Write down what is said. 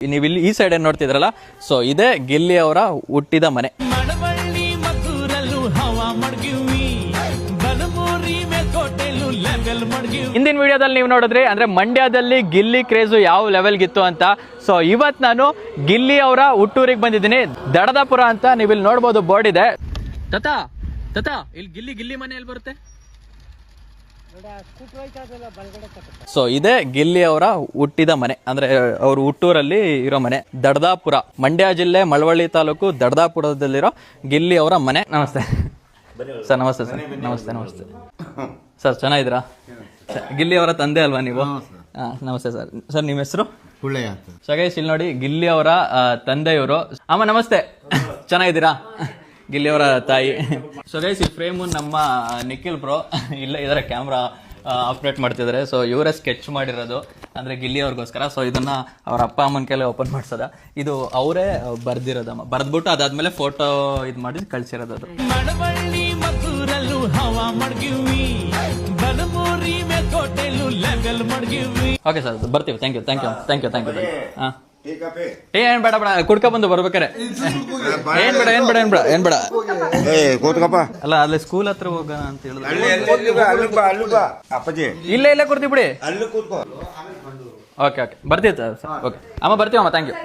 ನೀವು ಇಲ್ಲಿ ಈ ಸೈಡ್ ಏನ್ ನೋಡ್ತಿದ್ರಲ್ಲ, ಸೊ ಇದೇ ಗಿಲ್ಲಿ ಅವರ ಹುಟ್ಟಿದ ಮನೆ. ಹಿಂದಿನ ವಿಡಿಯೋದಲ್ಲಿ ನೀವು ನೋಡಿದ್ರಿ ಅಂದ್ರೆ ಮಂಡ್ಯದಲ್ಲಿ ಗಿಲ್ಲಿ ಕ್ರೇಜು ಯಾವ ಲೆವೆಲ್ಗಿತ್ತು ಅಂತ. ಸೊ ಇವತ್ತು ನಾನು ಗಿಲ್ಲಿ ಅವರ ಹುಟ್ಟೂರಿಗೆ ಬಂದಿದ್ದೀನಿ, ದಡದಾಪುರ ಅಂತ. ನೀವು ಇಲ್ಲಿ ನೋಡ್ಬೋದು, ಬೋರ್ಡ್ ಇದೆ. ತತಾ ಇಲ್ಲಿ ಗಿಲ್ಲಿ ಮನೆ ಎಲ್ಲಿ ಬರುತ್ತೆ? ಸೊ ಇದೇ ಗಿಲ್ಲಿ ಅವರ ಹುಟ್ಟಿದ ಮನೆ, ಅಂದ್ರೆ ಅವ್ರ ಹುಟ್ಟೂರಲ್ಲಿ ಇರೋ ಮನೆ, ದಡದಾಪುರ, ಮಂಡ್ಯ ಜಿಲ್ಲೆ ಮಳವಳ್ಳಿ ತಾಲೂಕು ದಡದಾಪುರದಲ್ಲಿರೋ ಗಿಲ್ಲಿ ಅವರ ಮನೆ. ನಮಸ್ತೆ ಸರ್. ನಮಸ್ತೆ ಸರ್. ನಮಸ್ತೆ ಸರ್, ಚೆನ್ನಾಗಿದ್ದೀರಾ? ಗಿಲ್ಲಿ ಅವರ ತಂದೆ ಅಲ್ವಾ ನೀವು? ನಮಸ್ತೆ ಸರ್. ಸರ್ ನಿಮ್ಮ ಹೆಸರು? ಸಗೈಸ್ ಇಲ್ಲಿ ನೋಡಿ, ಗಿಲ್ಲಿ ಅವರ ತಂದೆ ಇವರು. ಅಮ್ಮ ನಮಸ್ತೆ, ಚೆನ್ನಾಗಿದ್ದೀರಾ? ಗಿಲ್ಲಿ ಅವರ ತಾಯಿ. ಸೊ ಗೈಸ್ ಈ ಫ್ರೇಮು ನಮ್ಮ ನಿಖಿಲ್ ಬ್ರೋ ಇಲ್ಲ ಇದರ ಕ್ಯಾಮ್ರಾ ಆಪ್ರೇಟ್ ಮಾಡ್ತಿದ್ದಾರೆ. ಸೊ ಇವರೇ ಸ್ಕೆಚ್ ಮಾಡಿರೋದು, ಅಂದ್ರೆ ಗಿಲ್ಲಿ ಅವ್ರಿಗೋಸ್ಕರ. ಸೊ ಇದನ್ನ ಅವ್ರ ಅಪ್ಪ ಅಮ್ಮನ ಕೈಲಿ ಓಪನ್ ಮಾಡ್ಸೋದ, ಇದು ಅವರೇ ಬರ್ದಿರೋದಮ್ಮ, ಬರ್ದ್ಬಿಟ್ಟು ಅದಾದ್ಮೇಲೆ ಫೋಟೋ ಇದು ಮಾಡಿ ಕಳ್ಸಿರೋದು. ಅದು ಓಕೆ ಸರ್, ಬರ್ತೀವಿ. Thank you. ಹಾಂ ಏನ್ ಬೇಡ ಕುಡ್ಕ ಬಂದು ಬರ್ಬೇಕಾರೆ. ಏನ್ ಬೇಡ ಅಲ್ಲ, ಅಲ್ಲಿ ಸ್ಕೂಲ್ ಹತ್ರ ಹೋಗೋಣ ಅಂತ ಹೇಳಿದ್ರು. ಇಲ್ಲ ಕೊಡ್ತೀವಿ ಬಿಡಿ. ಓಕೆ ಬರ್ತೀವಿ ಸರ್. ಓಕೆ ಅಮ್ಮ, ಬರ್ತೀವಮ್ಮ. Thank you.